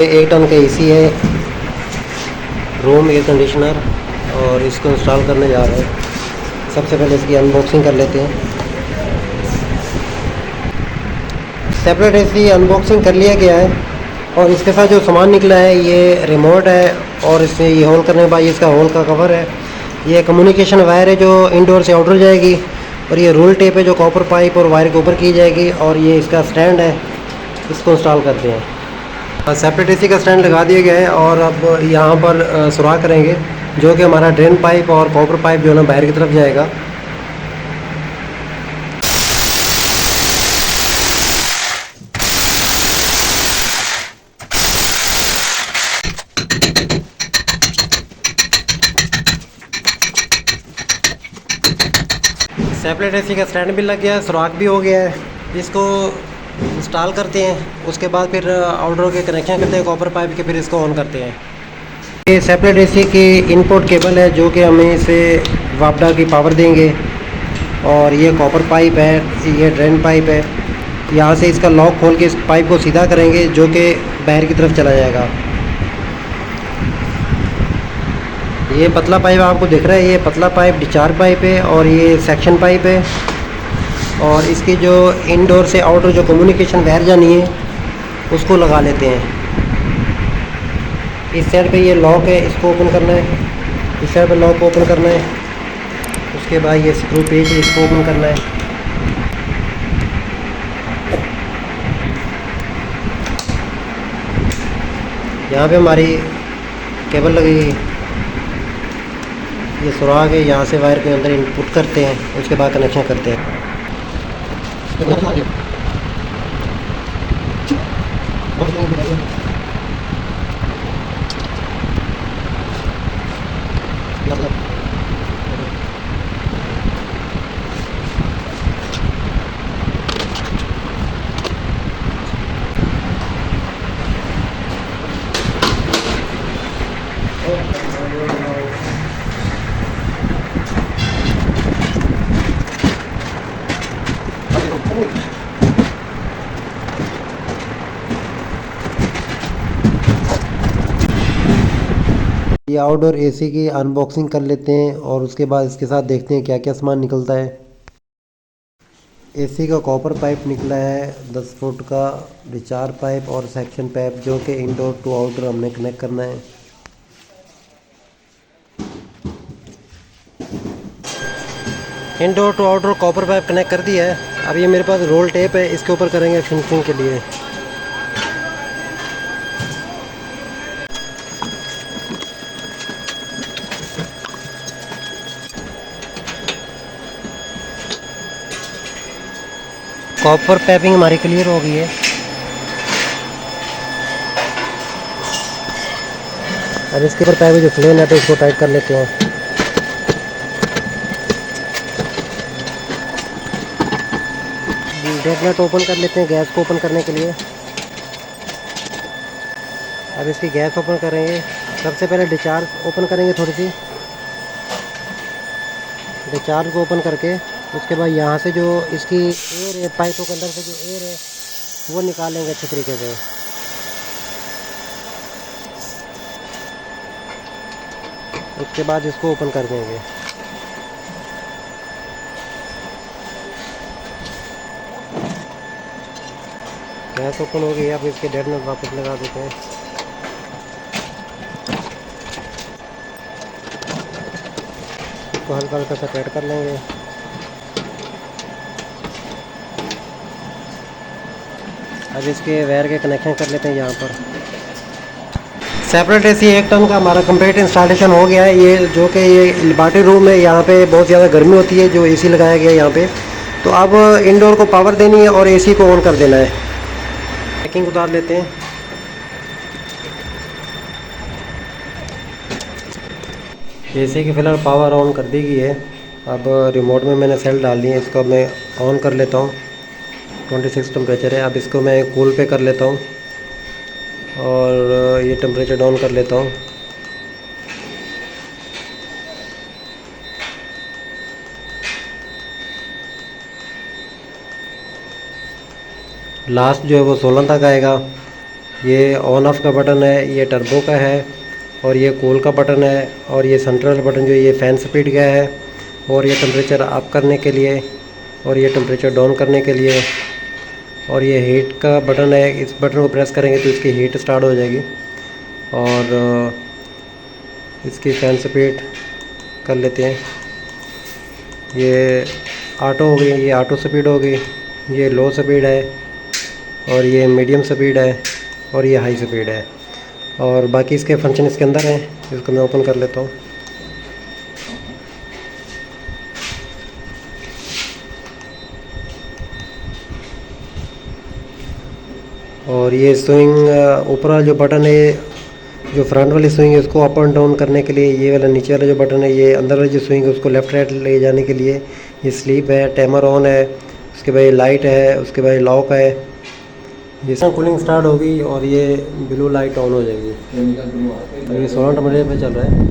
1 ton का AC है, room air conditioner, और इसको इंस्टॉल करने जा रहे हैं। सबसे पहले इसकी अनबॉक्सिंग कर लेते हैं। सेपरेट एसी अनबॉक्सिंग कर लिया गया है और इसके साथ जो सामान निकला है ये रिमोट है और इससे ये होल करने के बाद इसका होल का कवर है। ये कम्युनिकेशन वायर है जो इंडोर से आउटडोर जाएगी, और ये रूल टेप है जो कॉपर पाइप और वायर के ऊपर की जाएगी, और ये इसका स्टैंड है, इसको इंस्टॉल करते हैं। सेपरेट एसी का स्टैंड लगा दिया गया है और अब यहाँ पर सुराख करेंगे जो कि हमारा ड्रेन पाइप और कॉपर पाइप जो है ना बाहर की तरफ जाएगा। सेपरेट एसी का स्टैंड भी लग गया है, सुराख भी हो गया है। इसको इंस्टॉल करते हैं, उसके बाद फिर आउटडोर के कनेक्शन करते हैं कॉपर पाइप के, फिर इसको ऑन करते हैं। ये सेपरेट एसी की इनपुट केबल है जो कि हमें इसे वापडा की पावर देंगे, और ये कॉपर पाइप है, ये ड्रेन पाइप है। यहाँ से इसका लॉक खोल के इस पाइप को सीधा करेंगे जो कि बाहर की तरफ चला जाएगा। ये पतला पाइप आपको दिख रहा है, ये पतला पाइप डिस्चार्ज पाइप है और ये सेक्शन पाइप है। और इसकी जो इनडोर से आउटडोर जो कम्युनिकेशन बाहर जानी है उसको लगा लेते हैं। इस साइड पे ये लॉक है, इसको ओपन करना है, इस साइड पे लॉक ओपन करना है, उसके बाद ये स्क्रू पेच है, इसको ओपन करना है। यहाँ पे हमारी केबल लगेगी, ये सुराख है, यहाँ से वायर के अंदर इनपुट करते हैं, उसके बाद कनेक्शन करते हैं। ये आउटडोर एसी की अनबॉक्सिंग कर लेते हैं और उसके बाद इसके साथ देखते हैं क्या क्या सामान निकलता है। एसी का कॉपर पाइप निकला है 10 फुट का, रिचार्ज पाइप और सेक्शन पाइप जो कि इंडोर टू आउटडोर हमने कनेक्ट करना है। Indoor to outdoor copper pipe connect कर दिया है। अब ये मेरे पास रोल टेप है, इसके ऊपर करेंगे फिनिशिंग के लिए। कॉपर पाइपिंग हमारी क्लियर हो गई है। अब इसके ऊपर पाइप जो प्लेन है तो इसको टाइट कर लेते हैं। डेटनेट ओपन कर लेते हैं गैस को ओपन करने के लिए। अब इसकी गैस ओपन करेंगे। सबसे पहले डिस्चार्ज ओपन करेंगे, थोड़ी सी डिस्चार्ज को ओपन करके उसके बाद यहाँ से जो इसकी एयर है, पाइपों के अंदर से जो एयर है वो निकालेंगे अच्छे तरीके से। उसके बाद इसको ओपन कर देंगे। गैस ओपन हो गई। अब इसके डेड नट वापस लगा देते हैं। इसको हल्का हल्का सा टाइट कर लेंगे। अब इसके वायर के कनेक्शन कर लेते हैं यहाँ पर। सेपरेट एसी 1 टन का हमारा कंप्लीट इंस्टॉलेशन हो गया है। ये जो कि ये लेबॉरेटरी रूम है, यहाँ पे बहुत ज़्यादा गर्मी होती है जो एसी लगाया गया है यहाँ पे। तो अब इंडोर को पावर देनी है और एसी को ऑन कर देना है। पैकिंग उतार लेते हैं। एसी की फ़िलहाल पावर ऑन कर दी गई है। अब रिमोट में मैंने सेल डाल दी है, इसको मैं ऑन कर लेता हूँ। 26 टेम्परेचर है। अब इसको मैं कूल पे कर लेता हूँ और ये टेम्परेचर डाउन कर लेता हूँ। लास्ट जो है वो 16 तक आएगा। ये ऑन ऑफ का बटन है, ये टर्बो का है, और ये कूल का बटन है, और ये सेंट्रल बटन जो ये फ़ैन स्पीड का है, और ये टेम्परेचर अप करने के लिए, और ये टेम्परेचर डाउन करने के लिए, और ये हीट का बटन है। इस बटन को प्रेस करेंगे तो इसकी हीट स्टार्ट हो जाएगी। और इसकी फ़ैन स्पीड कर लेते हैं। ये ऑटो हो गई, ये ऑटो स्पीड हो गई, ये लो स्पीड है, और ये मीडियम स्पीड है, और ये हाई स्पीड है। और बाकी इसके फंक्शन इसके अंदर हैं। इसको मैं ओपन कर लेता हूँ। और ये स्विंग ऊपर वाला जो बटन है, जो फ्रंट वाली स्विंग है उसको अप एंड डाउन करने के लिए, ये वाला नीचे वाला जो बटन है, ये अंदर वाली जो स्विंग है उसको लेफ़्ट राइट ले जाने के लिए। ये स्लीप है, टाइमर ऑन है, उसके बाद लाइट है, उसके बाद लॉक है। जिसमें कूलिंग स्टार्ट होगी और ये ब्लू लाइट ऑन हो जाएगी। ये 16 टेम्परेचर पे चल रहा है।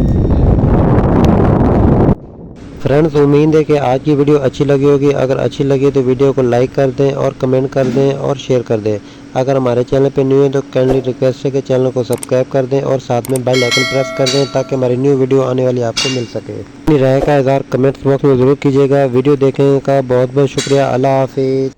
फ्रेंड्स, उम्मीद है कि आज की वीडियो अच्छी लगी होगी। अगर अच्छी लगी तो वीडियो को लाइक कर दें और कमेंट कर दें और शेयर कर दें। अगर हमारे चैनल पे न्यू है तो काइंडली रिक्वेस्ट है कि चैनल को सब्सक्राइब कर दें और साथ में बेल आइकन प्रेस कर दें ताकि हमारी न्यू वीडियो आने वाली आपको मिल सके। अपनी राय का इज़हार कमेंट्स बॉक्स में ज़रूर कीजिएगा। वीडियो देखने का बहुत बहुत शुक्रिया। अल्लाह हाफिज़।